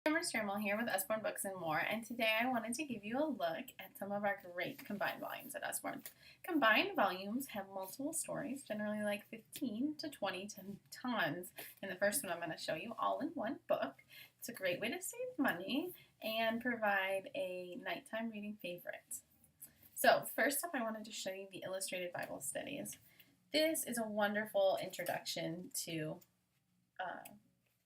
Summer Strimel here with Usborne Books and More, and today I wanted to give you a look at some of our great combined volumes at Usborne. Combined volumes have multiple stories, generally like 15 to 20 tons. In the first one I'm going to show you all in one book. It's a great way to save money and provide a nighttime reading favorite. So first up I wanted to show you the Illustrated Bible Studies. This is a wonderful introduction to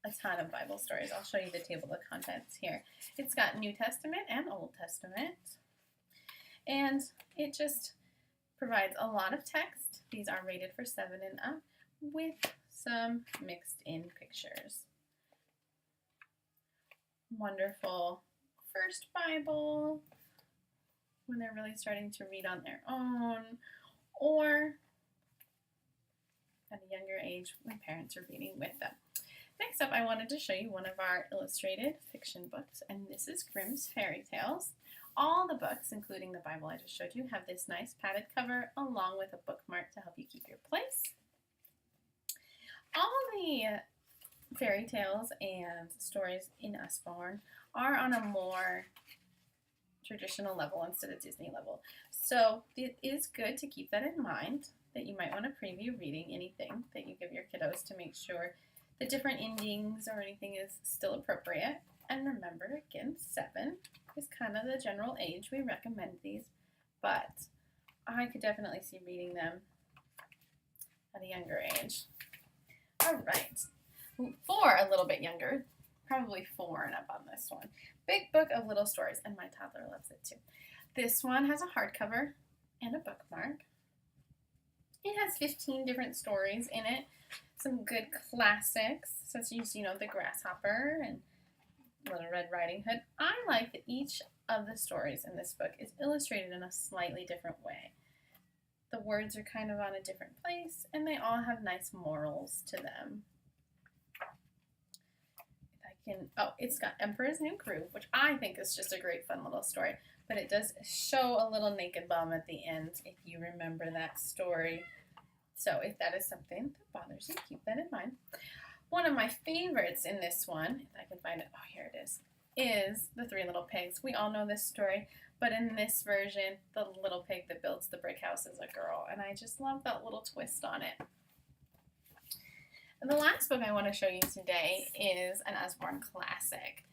a ton of Bible stories. I'll show you the table of contents here. It's got New Testament and Old Testament, and it just provides a lot of text. These are rated for 7 and up with some mixed in pictures. Wonderful first Bible when they're really starting to read on their own, or at a younger age when parents are reading with them. Next up, I wanted to show you one of our illustrated fiction books, and this is Grimm's Fairy Tales. All the books, including the Bible I just showed you, have this nice padded cover along with a bookmark to help you keep your place. All the fairy tales and stories in Usborne are on a more traditional level instead of Disney level. So it is good to keep that in mind, that you might want to preview reading anything that you give your kiddos to make sure the different endings or anything is still appropriate. And remember, again, 7 is kind of the general age we recommend these, but I could definitely see reading them at a younger age. All right, for a little bit younger, probably 4 and up on this one. Big Book of Little Stories, and my toddler loves it too. This one has a hardcover and a bookmark. It has 15 different stories in it. Some good classics, such as, The Grasshopper and Little Red Riding Hood. I like that each of the stories in this book is illustrated in a slightly different way. The words are kind of on a different place, and they all have nice morals to them. It's got Emperor's New Groove, which I think is just a great fun little story, but it does show a little naked bum at the end, if you remember that story. So if that is something that bothers you, keep that in mind. One of my favorites in this one, if I can find it, here it is The Three Little Pigs. We all know this story, but in this version, the little pig that builds the brick house is a girl, and I just love that little twist on it. And the last book I want to show you today is an Usborne classic.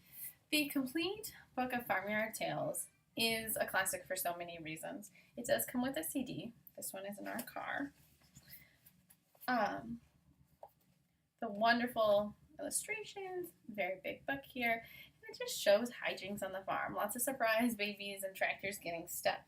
The complete book of Farmyard Tales is a classic for so many reasons. It does come with a CD. This one is in our car. The wonderful illustrations, very big book here, and it just shows hijinks on the farm. Lots of surprise babies and tractors getting stuck.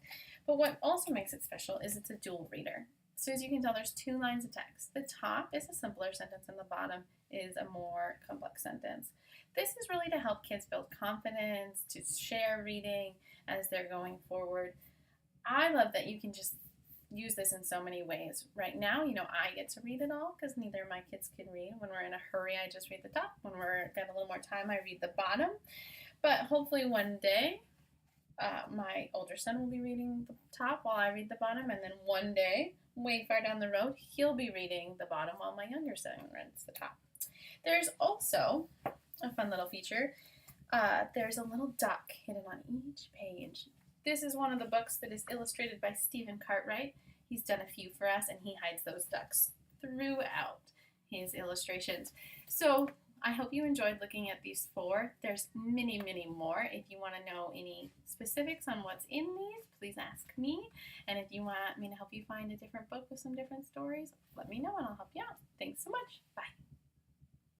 But what also makes it special is it's a dual reader. So as you can tell, there's 2 lines of text. The top is a simpler sentence and the bottom is a more complex sentence. This is really to help kids build confidence, to share reading as they're going forward. I love that you can just use this in so many ways. Right now, I get to read it all because neither of my kids can read. When we're in a hurry, I just read the top. When we're got a little more time, I read the bottom. But hopefully one day, my older son will be reading the top while I read the bottom, and then one day, way far down the road, he'll be reading the bottom while my younger son reads the top. There's also a fun little feature. There's a little duck hidden on each page. This is one of the books that is illustrated by Stephen Cartwright. He's done a few for us, and he hides those ducks throughout his illustrations. So I hope you enjoyed looking at these 4. There's many, many more. If you want to know any specifics on what's in these, please ask me. And if you want me to help you find a different book with some different stories, let me know and I'll help you out. Thanks so much.